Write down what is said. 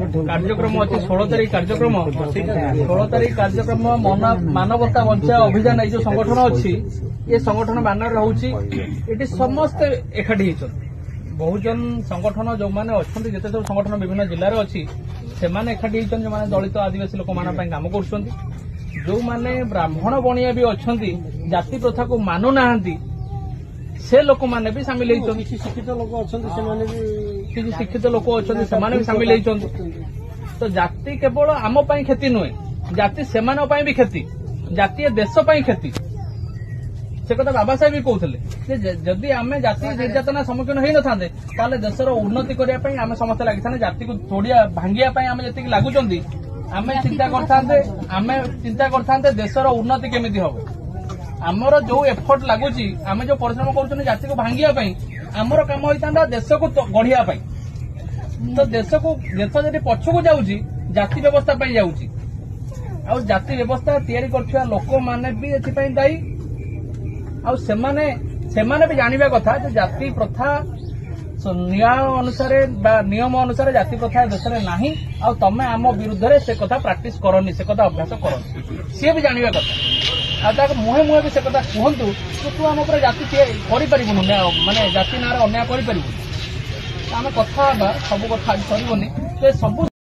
कार्यक्रम अच्छी 16 तारीख कार्यक्रम 16 तारीख कार्यक्रम मानवता बंचा अभियान ये जो संगठन अच्छी ये संगठन बैनर रोचे ये समस्ते एकाठी बहुजन संगठन जो मैंने अच्छा जिते सब संगठन विभिन्न जिले अच्छी से एकाठी जो दलित आदिवासी लोक मान काम कर जो मैंने ब्राह्मण बणिया भी अच्छा जाति प्रथा को मानु ना से लोक मैंने भी सामिल शिक्षित लोक अच्छा शिक्षित लोक अच्छा भी सामिल तो जाति केवल आम क्षति नुहे जाति से भी क्षति जातीय देश क्षति से कथा बाबा साहेब भी कहते जदि आम जाति निर्यातना सम्मुखीन हो न था देशर उन्नति करने आम समस्त लगी था जाति को तोड़िया भांगिया आम जी लगुच आम चिंता करते देशर उन्नति केमिति हम आमर जो एफर्ट लगुच आम जो परिश्रम कर जाति को भांगिया आमर काम होता देश को गढ़िया तो देश जब पछकू जाऊँगी जाति व्यवस्था जाऊँगी आ जाति व्यवस्था तैयारी करथिबा लोक माने भी एथि दायी सेमाने भी जानिबा कथा जे जाति प्रथा न्याय अनुसार नियम अनुसार जाति प्रथा देश में नाही आ तमे आम विरुद्ध रे से कथा प्रैक्टिस करनी से कथा अभ्यास करनी सी भी जानिबा कथा आ मुहे मुहे भी से कथा कहतु तू आम उपर जाति करिपरिबुनु माने जाति नारे अन्याय करिपरिबु आम कथा सब कथा सरबनी सब